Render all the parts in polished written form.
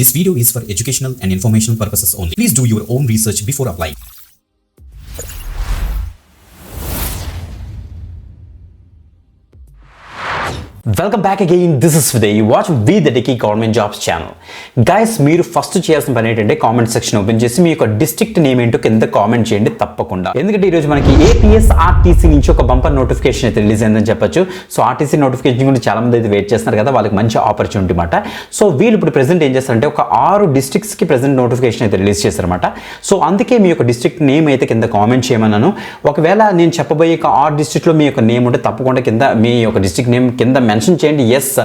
This video is for educational and informational purposes only. Please do your own research before applying. Welcome back again. This is Vijay. You watch we the techie government jobs channel. Guys, మీరు first చేయాల్సిన పని ఏంటంటే comment section open చేసి మీ యొక్క district name ఏంటో కింద comment చేయండి తప్పకుండా. ఎందుకంటే ఈరోజు మనకి APSRTC నుంచి ఒక బంపర్ నోటిఫికేషన్ అయితే రిలీజ్ అయిందని చెప్పొచ్చు. సో ఆర్టీసీ నోటిఫికేషన్ గురించి చాలా మంది అయితే వెయిట్ చేస్తున్నారు కదా, వాళ్ళకి మంచి ఆపర్చునిటీ అనమాట. సో వీళ్ళు ఇప్పుడు ప్రెసెంట్ ఏం చేస్తారంటే ఒక 6 డిస్ట్రిక్ట్స్కి ప్రెసెంట్ నోటిఫికేషన్ అయితే రిలీజ్ చేస్తారన్నమాట. సో అందుకే మీ యొక్క డిస్ట్రిక్ట్ నేమ్ అయితే కింద కామెంట్ చేయమన్నాను. ఒకవేళ నేను చెప్పబోయే 6 డిస్ట్రిక్ట్లో మీ యొక్క నేమ్ ఉంటే తప్పకుండా కింద మీ యొక్క డిస్ట్రిక్ట్ నేమ్ కింద మెన్షన్ చేయండి, ఎస్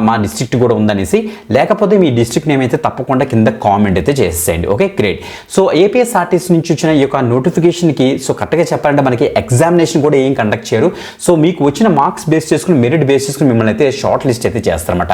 మా డిస్ట్రిక్ట్ కూడా ఉందనేసి. లేకపోతే మీ డిస్ట్రిక్ట్ నేమ్ అయితే తప్పకుండా కింద కామెంట్ అయితే చేసేయండి. Okay, great. సో APSRTC నుంచి వచ్చిన ఈ యొక్క నోటిఫికేషన్కి సో కరెక్ట్గా చెప్పాలంటే మనకి ఎగ్జామినేషన్ కూడా ఏం కండక్ట్ చేయరు. సో మీకు వచ్చిన మార్క్స్ బేస్ చేసుకుని, మెరిట్ బేస్ చేసుకుని మిమ్మల్ని అయితే షార్ట్ లిస్ట్ అయితే చేస్తారన్నమాట.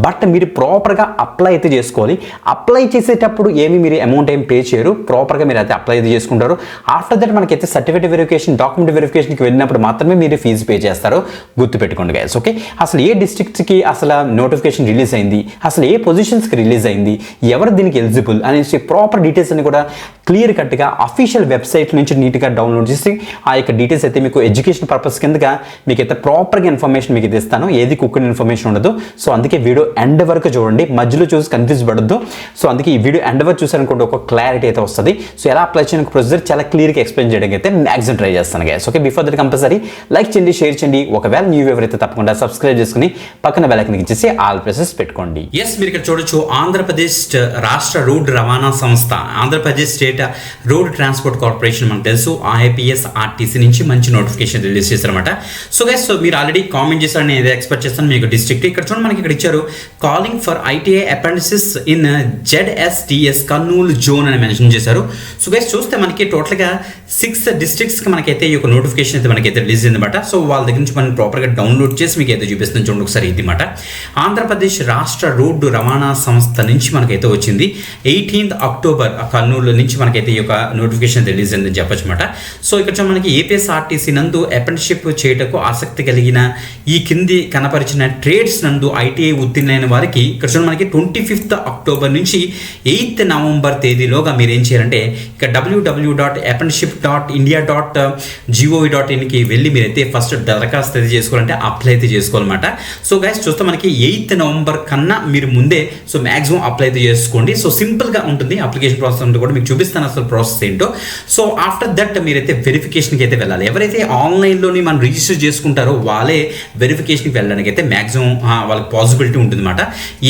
బట్ మీరు ప్రాపర్గా అప్లై అయితే చేసుకోవాలి. అప్లై చేసేటప్పుడు మీరు అమౌంట్ ఏం పే చేయరు, ప్రాపర్గా మీరు అయితే అప్లై అయితే చేసుకుంటారు. ఆఫ్టర్ దట్ మనకైతే సర్టిఫికేట్ వెరిఫికేషన్, డాక్యుమెంట్ వెరిఫికేషన్కి వెళ్ళినప్పుడు మాత్రమే మీరు ఫీజు పే చేస్తారు. గుర్తుపెట్టుకోండి గైస్. ఓకే, అసలు ఏ డిస్ట్రిక్ట్స్కి అసలు నోటిఫికేషన్ రిలీజ్ అయింది, అసలు ఏ పొజిషన్స్కి రిలీజ్ అయింది, ఎవరు దీనికి ఎలిజిబుల్ అనేసి ప్రాపర్ డీటెయిల్స్ అన్ని కూడా క్లియర్ కట్గా అఫీషియల్ వెబ్సైట్ నుంచి నీట్గా డౌన్లోడ్ చేసి ఆ యొక్క డీటెయిల్స్ అయితే మీకు ఎడ్యుకేషన్ పర్పస్ కిందగా మీకైతే ప్రాపర్గా ఇన్ఫర్మేషన్ మీకు అయితే ఇస్తాను. ఏది కుక్కని ఇన్ఫర్మేషన్ ఉండదు. సో అందుకే వీడియో ఎండ్ వరకు చూడండి, మధ్యలో చూసి కన్ఫ్యూజ్ పడద్దు. సో అందుకే ఈ వీడియో ఎండ్ వరకు చూసారనుకోండి ఒక క్లారిటీ అయితే వస్తుంది. సో ఎలా అప్లై చేయడానికి ప్రొసీజర్ చాలా క్లియర్గా ఎక్స్ప్లెయిన్ చేయడానికి అయితే మ్యాక్సిమం ట్రై చేస్తాను guys. Okay, before that compulsory like చేయండి, షేర్ చేయండి. ఒకవేళ న్యూ ఎవరైతే తప్పకుండా సబ్స్క్రైబ్ చేసుకుని పక్కన బెల్ ఐకాన్ ఇచ్చేసి ఆల్ ప్రెసెస్ పెట్టుకోండి. ఎస్, మీరు ఇక్కడ చూడొచ్చు, ఆంధ్రప్రదేశ్ రాష్ట్ర రోడ్డు రవాణా సంస్థ, Andhra Pradesh state road transport corporation మనకు తెలుసు, APSRTC నుంచి మంచి నోటిఫికేషన్ రిలీజ్ చేశారన్నమాట. సో గైస్, సో మీరు ఆల్రెడీ కామెంట్ చేశారని నేను ఎక్స్పెక్ట్ చేస్తాను మీకు డిస్ట్రిక్ట్. ఇక్కడ చూడండి, మనకి ఇక్కడ ఇచ్చారు calling for ITI apprentices in ZSTS Kurnool zone అని మెన్షన్ చేశారు. సో గైస్, చూస్తే మనకి టోటల్గా 6 డిస్ట్రిక్ట్స్కి మనకైతే ఈ యొక్క నోటిఫికేషన్ అయితే మనకైతే రిలీజ్ అయిందన్నమాట. సో వాళ్ళ దగ్గర నుంచి మనం ప్రాపర్గా డౌన్లోడ్ చేసి మీకు అయితే చూపిస్తుంది. చూడండి ఒకసారి ఇది మాట, ఆంధ్రప్రదేశ్ రాష్ట్ర రోడ్డు రవాణా సంస్థ నుంచి మనకైతే వచ్చింది. 18th అక్టోబర్ కర్నూలు నుంచి మనకైతే ఈ యొక్క నోటిఫికేషన్ రిలీజ్ అయిందని చెప్పొచ్చు అనమాట. సో ఇక్కడ మనకి APSRTC నందు అప్రెంటిస్షిప్ చేయటకు ఆసక్తి కలిగిన ఈ కింది కనపరిచిన ట్రేడ్స్ నందు ITI ఉత్తీర్ణైన వారికి ఇక్కడ మనకి 25th అక్టోబర్ నుంచి 8th నవంబర్ తేదీలోగా మీరు ఏం చేయాలంటే ఇక www.apprenticeship.india.gov.in వెళ్ళి మీరైతే ఫస్ట్ దరఖాస్తు అయితే చేసుకోవాలంటే అప్లై అయితే చేసుకోవాలన్నమాట. సో గైస్, చూస్తే మనకి 8th నవంబర్ కన్నా మీరు ముందే సో మ్యాక్సిమం అప్లై అయితే చేసుకోండి. సో సింపుల్గా ఉంటుంది అప్లికేషన్ ప్రాసెస్ అంటే కూడా మీకు చూపిస్తాను అసలు ప్రాసెస్ ఏంటో. సో ఆఫ్టర్ దట్ మీరైతే వెరిఫికేషన్కి అయితే వెళ్ళాలి. ఎవరైతే ఆన్లైన్లోని మనం రిజిస్టర్ చేసుకుంటారో వాళ్ళే వెరిఫికేషన్కి వెళ్ళడానికి అయితే మ్యాక్సిమం వాళ్ళకి పాసిబిలిటీ ఉంటుంది అనమాట.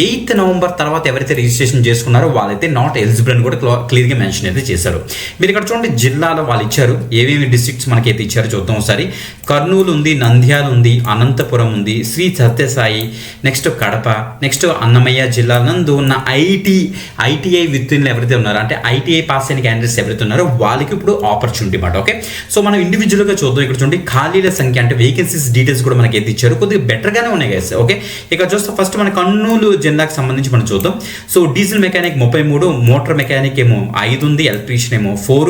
8th నవంబర్ తర్వాత ఎవరైతే రిజిస్ట్రేషన్ చేసుకున్నారో వాళ్ళైతే నాట్ ఎలిజిబుల్ అని కూడా క్లియర్గా మెన్షన్ అయితే చేశారు. మీరు ఇక్కడ చూడండి, జిల్లాలో వాళ్ళు ఇచ్చారు ఏమేమి డిస్ట్రిక్ట్స్ మనకైతే ఇచ్చారో చూద్దాం ఒకసారి. కర్నూలు ఉంది, నంద్యాల ఉంది, అనంతపురం ఉంది, శ్రీ సత్యసాయి, నెక్స్ట్ కడప, నెక్స్ట్ అన్నమయ్య జిల్లా నందు ఉన్న ITI విత్తీర్ణులు ఎవరైతే ఉన్నారో అంటే ITI పాస్ అయిన క్యాండిడేట్స్ ఎవరైతే ఉన్నారో వాళ్ళకి ఇప్పుడు ఆపర్చునిటీ మాట. ఓకే, సో మనం ఇండివిజువల్గా చూద్దాం. ఇక్కడ చూడండి ఖాళీల సంఖ్య అంటే వేకెన్సీస్ డీటెయిల్స్ కూడా మనకి అయితే ఇచ్చారు, కొద్దిగా బెటర్గానే ఉన్నాయి గైస్. ఓకే, ఇక్కడ చూస్తే ఫస్ట్ మన కర్నూలు జిల్లాకు సంబంధించి మనం చూద్దాం. So diesel mechanic 33, motor mechanic ఏమో 5 ఉంది, ఎలక్ట్రీషియన్ ఏమో 4,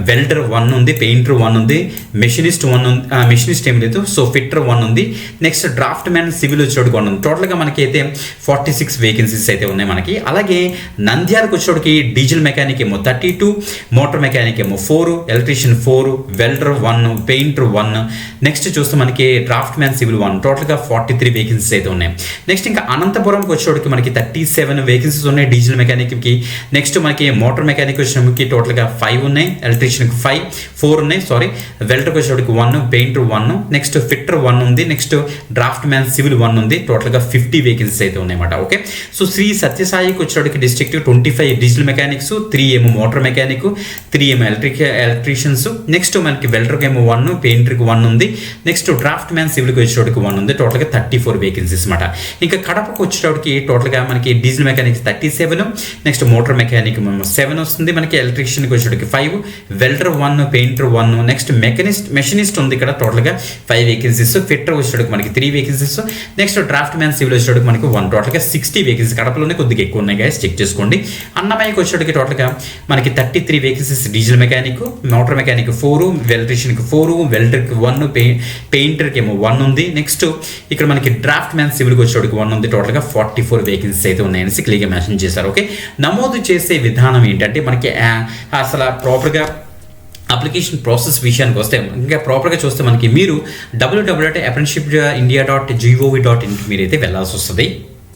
వెల్డర్ 1 ఉంది, పెయింటర్ 1 ఉంది, మెషినిస్ట్ 1 ఉంది, మెషినిస్ట్ ఏం లేదు, సో ఫిట్టర్ 1 ఉంది, నెక్స్ట్ డ్రాఫ్ట్ మ్యాన్ సివిల్ వచ్చేటికి 1 ఉంది. టోటల్గా మనకి అయితే 46 వేకెన్సీస్ అయితే ఉన్నాయి మనకి. అలాగే నంద్యాలకు వచ్చేటికి డీజిల్ మెకానిక్ ఏమో 32, మోటార్ మెకానిక్ ఏమో 4, ఎలక్ట్రీషియన్ 4, వెల్డర్ 1, పెయింటర్ 1, నెక్స్ట్ చూస్తే మనకి డ్రాఫ్ట్ మ్యాన్ సివిల్ 1. టోటల్గా 43 వేకెన్సీస్ అయితే ఉన్నాయి. నెక్స్ట్ ఇంకా అనంతపురంకి వచ్చేటికి మనకి 37 వేకెన్సీస్ ఉన్నాయి డీజిల్ మెకానిక్కి. నెక్స్ట్ మనకి మోటార్ మెకానిక్ వచ్చేటికి టోటల్గా 5 ఉన్నాయి, ఎలక్ట్రీషియన్కి 4 ఉన్నాయి, సారీ, వెల్డర్కి వచ్చేటికి 1, పెయింటర్ 1, నెక్స్ట్ ఫిట్టర్ 1 ఉంది, నెక్స్ట్ డ్రాఫ్ట్ మ్యాన్ సివిల్ 1 ఉంది. టోటల్గా 50 వేకెన్సీస్ అయితే ఉన్నాయన్నమాట. ఓకే, సో శ్రీ సత్యసాయికి వచ్చేటికి డిస్ట్రిక్ట్ 25 డీజిల్ మెకానిక్స్, 3 ఏమో మోటార్ మెకానిక్, 3 ఏమో ఎలక్ట్రీషియన్స్, నెక్స్ట్ మనకి వెల్డర్కి ఏమో 1, పెయింటర్కి 1 ఉంది, నెక్స్ట్ డ్రాఫ్ట్ మ్యాన్ సివిల్కి వచ్చేటికి 1 ఉంది. టోటల్గా 34 వేకెన్సీస్ అనమాట. ఇంకా కడపకు వచ్చేటికి టోటల్గా మనకి diesel mechanics 37, next motor mechanic 7 వస్తుంది, మనకి ఎలక్ట్రీషియన్కి వచ్చేటికి 5, వెల్డర్ 1, పెయింటర్ 1, నెక్స్ట్ మెషినిస్ట్ ఉంది ఇక్కడ టోటల్గా 5 వేకెన్సీస్, ఫిట్టర్ వచ్చేటికి మనకి 3 vacancies, next draughtsman civil వచ్చేటికి మనకి 1. టోటల్గా 60 వేకెన్సీస్. కడపలోనే కొద్దిగా ఎక్కువ ఉన్నాయి గైస్, చెక్ చేసుకోండి. అన్నమయ్యకి వచ్చేటికి టోటల్గా మనకి 33 vacancies diesel mechanic, motor mechanic 4, ఎలక్ట్రీషియన్కి 4, వెల్డర్కి 1, పెయింటర్కి ఏమో 1 ఉంది. నెక్స్ట్ ఇక్కడ మనకి డ్రాఫ్ట్ మ్యాన్ సివిల్కి వచ్చేటికి 1 ఉంది. టోటల్గా 44 వేకెన్సీస్ అయితే ఉన్నాయని క్లియర్గా మెన్షన్ చేశారు. ఓకే, నమోదు చేసే విధానం ఏంటంటే మనకి అసలు ప్రాపర్గా అప్లికేషన్ ప్రాసెస్ విషయానికి వస్తే ఇంకా ప్రాపర్గా చూస్తే మనకి మీరు www.apprenticeshipindia.gov.in మీరైతే వెళ్ళాల్సి వస్తుంది.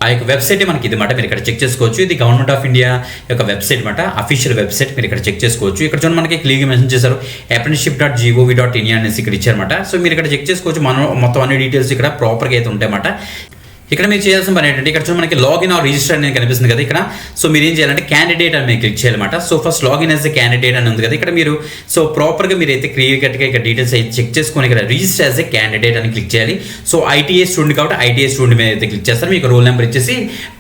ఆ యొక్క వెబ్సైట్ మనకి ఇది మాట మీరు ఇక్కడ చెక్ చేసుకోవచ్చు. ఇది గవర్నమెంట్ ఆఫ్ ఇండియా యొక్క వెబ్సైట్ మాట, అఫీషియల్ వెబ్సైట్. మీరు ఇక్కడ చెక్ చేసుకోవచ్చు. ఇక్కడ చూడండి మనకి క్లియర్గా మెన్షన్ చేశారు apprenticeship.gov.in అనేసి ఇక్కడ ఇచ్చారన్నమాట. సో మీరు ఇక్కడ చెక్ చేసుకోవచ్చు. మనం మొత్తం అన్ని డీటెయిల్స్ ఇక్కడ ప్రాపర్గా అయితే ఉంటాయన్నమాట. ఇక్కడ మీరు చేయాల్సిన పని ఏంటంటే ఇక్కడ చూడండి మనకి లాగిన్ ఆర్ రిజిస్టర్ అనేది కనిపిస్తుంది కదా ఇక్కడ. సో మీరు ఏం చేయాలంటే క్యాండిడేట్ అని మీరు క్లిక్ చేయాలన్నమాట. So first login as a candidate అని ఉంది కదా ఇక్కడ. మీరు సో ప్రాపర్గా మీరు అయితే క్లియర్గా ఇక్కడ డీటెయిల్స్ అయితే చెక్ చేసుకొని ఇక్కడ రిజిస్టర్ యాజ్ ఎ క్యాండిడేట్ అని క్లిక్ చేయాలి. సో ఐటీఐ స్టూడెంట్ కాబట్టి ఐటీఐ స్టూడెంట్ మీద అయితే క్లిక్ చేస్తారు. మీకు రోల్ నెంబర్ ఇచ్చేసి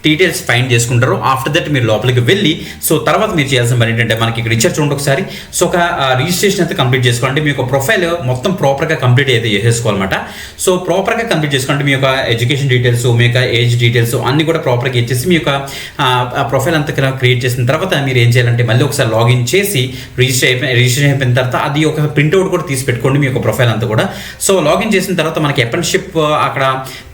డీటెయిల్స్ ఫైండ్ చేసుకుంటారు. ఆఫ్టర్ దట్ మీరు లోపలికి వెళ్ళి సో తర్వాత మీరు చేయాల్సిన పని ఏంటంటే మనకి ఇక్కడ ఇచ్చారు చూడండి ఒకసారి. సో ఒక రిజిస్ట్రేషన్ అయితే కంప్లీట్ చేసుకోవాలంటే మీ యొక్క ప్రొఫైల్ మొత్తం ప్రాపర్గా కంప్లీట్ అయితే చేసేసుకోవాలన్నమాట. సో ప్రాపర్గా కంప్లీట్ చేసుకోవాలంటే మీ యొక్క ఎడ్యుకేషన్ డీటెయిల్స్, మీ యొక్క ఏజ్ డీటెయిల్స్ అన్ని కూడా ప్రాపర్గా ఇచ్చేసి మీ యొక్క ప్రొఫైల్ అంతా క్రియేట్ చేసిన తర్వాత మీరు ఏం చేయాలంటే మళ్ళీ ఒకసారి లాగిన్ చేసి రిజిస్ట్రేషన్ అయిపోయిన తర్వాత అది ఒక ప్రింట్అవుట్ కూడా తీసి పెట్టుకోండి మీ యొక్క ప్రొఫైల్ అంతా కూడా. సో లాగిన్ చేసిన తర్వాత మనకి అప్రెంటిస్షిప్ అక్కడ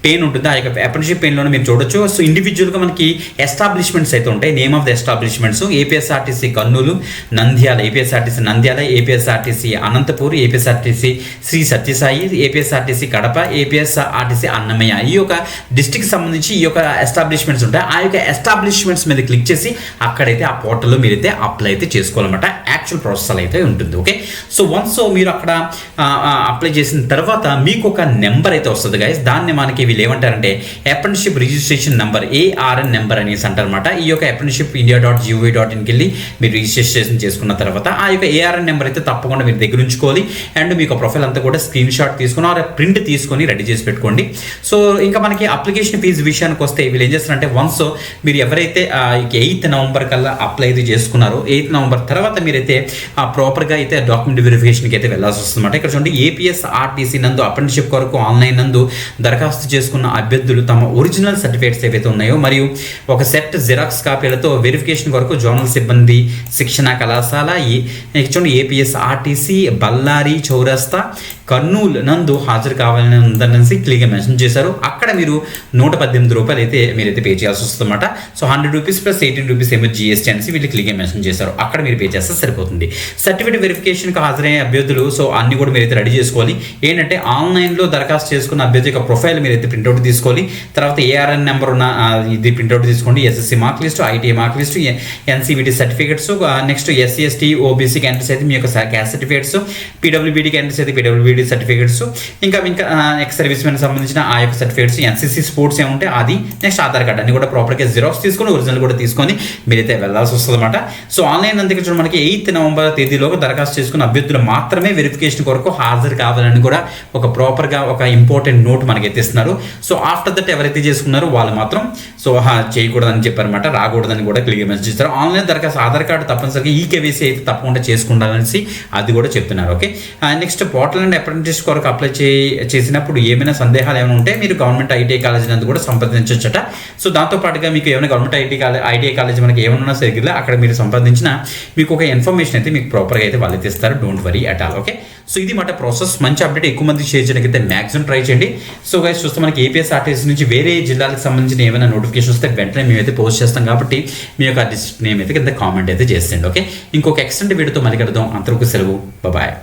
పెయిన్ ఉంటుంది. ఆ యొక్క అప్రెంటిస్షిప్ పెయిన్లోనే మీరు చూడొచ్చు. సో ఇండివిజువల్గా మనకి ఎస్టాబ్లిష్మెంట్స్ అయితే ఉంటాయి. Name of the establishments APSRTC Kurnool, Nandyal, APSRTC Nandyal, APSRTC Anantapur, APSRTC Shri Sathya Sai, APSRTC Kadapa, APSRTC Annamayya. ఈ యొక్క డిస్ట్రిక్ట్ సంబంధించి ఈ యొక్క ఎస్టాబ్లిష్మెంట్స్ ఉంటాయి. ఆ యొక్క ఎస్టాబ్లిష్మెంట్స్ మీద క్లిక్ చేసి అక్కడైతే ఆ పోర్టల్లో మీరైతే అప్లై అయితే చేసుకోవాలన్నమాట. యాక్చువల్ ప్రాసెస్ అయితే ఉంటుంది. ఓకే, సో వన్స్ మీరు అక్కడ అప్లై చేసిన తర్వాత మీకు ఒక నెంబర్ అయితే వస్తుంది గైస్. దాన్ని మనకి వీళ్ళు ఏమంటారంటే apprenticeship registration number, ARN number అనేసి అంటారనమాట. ఈ యొక్క apprenticeshipindia.gov.inకి వెళ్ళి మీరు రిజిస్ట్రేషన్ చేసుకున్న తర్వాత ఆ యొక్క ARN నెంబర్ అయితే తప్పకుండా మీరు దగ్గర ఉంచుకోవాలి. అండ్ మీకు ప్రొఫైల్ అంతా కూడా స్క్రీన్ షాట్ తీసుకుని ఆ ప్రింట్ తీసుకొని రెడీ చేసి పెట్టుకోండి. సో ఇంకా మనకి అప్లికేషన్ ఫీజు విషయానికి వస్తే వీళ్ళు ఏం చేస్తారంటే వన్స్ మీరు ఎవరైతే 8th నవంబర్ కల్లా అప్లై అయితే చేసుకున్నారో 8th నవంబర్ తర్వాత మీరైతే ప్రాపర్గా అయితే డాక్యుమెంట్ వెరిఫికేషన్కి అయితే వెళ్ళాల్సి వస్తుందన్నమాట. ఇక్కడ చూడండి ఏపీఎస్ఆర్టీసీ నందు అప్రెంటిస్షిప్ కొరకు ఆన్లైన్ నందు దరఖాస్తు చేసుకున్న అభ్యర్థులు తమ ఒరిజినల్ సర్టిఫికేట్స్ ఏవైతే ఉన్నాయో మరియు ఒక సెట్ జిరాక్స్ కాపీలతో వెరిఫికేషన్ కొరకు జోనల్ సిబ్బంది శిక్షణ కళాశాల చూడండి ఏపీఎస్ఆర్టీసీ బళ్ళారి చౌరస్తా కర్నూలు నందు హాజరు కావాలని ఉందనేసి క్లియర్గా మెన్షన్ చేశారు. అక్కడ మీరు 118 రూపాయలు అయితే మీరైతే పే చేయాల్సి వస్తుందన్నమాట. సో 100 రూపీస్ ప్లస్ 18 రూపీస్ ఏమో GST అనేసి వీళ్ళు క్లియర్గా మెన్షన్ చేశారు. అక్కడ మీరు పే చేస్తే సరిపోతుంది. సర్టిఫికేట్ వెరిఫికేషన్కి హాజరయ్యే అభ్యర్థులు సో అన్ని కూడా మీరైతే రెడీ చేసుకోవాలి. ఏంటంటే ఆన్లైన్లో దరఖాస్తు చేసుకున్న అభ్యర్థి యొక్క ప్రొఫైల్ మీరైతే ప్రింట్అవుట్ తీసుకోవాలి. తర్వాత ARN నెంబర్ ఉన్న ఇది ప్రింట్అవుట్ తీసుకోండి. SSC mark list, ITI mark list, NCVT certificates, next SC ST OBC candidates అయితే మీ యొక్క క్యాస్ట్ సర్టిఫికేట్స్, PWBD క్యాండిడేట్స్ అయితే PWBD సర్టిఫికేట్స్, ఇంకా ఎక్స్ సర్వీస్ మెన్ సంబంధించిన ఆ యొక్క సర్టిఫికేట్స్, NCC స్పోర్ట్స్ ఏముంటే అది, నెక్స్ట్ ఆధార్ కార్డ్ అన్ని కూడా ప్రాపర్గా జిరాక్స్ తీసుకొని ఒరిజినల్ కూడా తీసుకొని మీరైతే వెళ్ళాల్సి వస్తుంది అనమాట. సో ఆన్లైన్ అంతే చూడండి మనకి 8th నవంబర్ తేదీలోగా దరఖాస్తు చేసుకున్న అభ్యర్థులు మాత్రమే వెరిఫికేషన్ కొరకు హాజరు కావాలని కూడా ఒక ప్రాపర్గా ఒక ఇంపార్టెంట్ నోట్ మనకైతే ఇస్తున్నారు. సో ఆఫ్టర్ దట్ ఎవరైతే చేసుకున్నారో వాళ్ళు మాత్రం సో చేయకూడదని చెప్పారనమాట, రాకూడదని కూడా క్లియర్ మెన్షన్ చేస్తారు. ఆన్లైన్ దరఖాస్తు ఆధార్ కార్డు తప్పనిసరిగా KYC అయితే తప్పకుండా చేసుకుండాలనేసి అది కూడా చెప్తున్నారు. Okay, next portal and apprentice కొరకు అప్లై చేసినప్పుడు ఏమైనా సందేహాలు ఏమైనా ఉంటే మీరు గవర్నమెంట్ ITI కాలేజ్ నందు కూడా సంప్రదించవచ్చట. సో దాంతోపాటుగా మీకు ఏమైనా గవర్నమెంట్ ITI కాలేజ్ మనకి ఏమైనా సరిగ్గా అక్కడ మీరు సంప్రదించిన మీకు ఒక ఇన్ఫర్మేషన్ అయితే మీకు ప్రాపర్గా అయితే వాళ్ళు అయితే ఇస్తారు. Don't worry at all. Okay, so ఇది మాట ప్రాసెస్. మంచి అప్డేట్ ఎక్కువ మందికి షేర్ చేయడానికి అయితే మ్యాక్సిమం ట్రై చేయండి. సో గైస్ చూస్తే మనకి APSRTC నుంచి వేరే జిల్లాలకు సంబంధించిన ఏమైనా నోటిఫికేషన్ వస్తే వెంటనే మేమైతే పోస్ట్ చేస్తాం కాబట్టి మీ యొక్క డిస్ట్రిక్ట్ నేమ్ అయితే కింద కామెంట్ అయితే చేసేయండి. ఓకే, ఇంకొక ఎక్స్టెంట్ వీడియోతో మళ్ళీ కలుద్దాం. అంతవరకు సెలవు, బాయ్.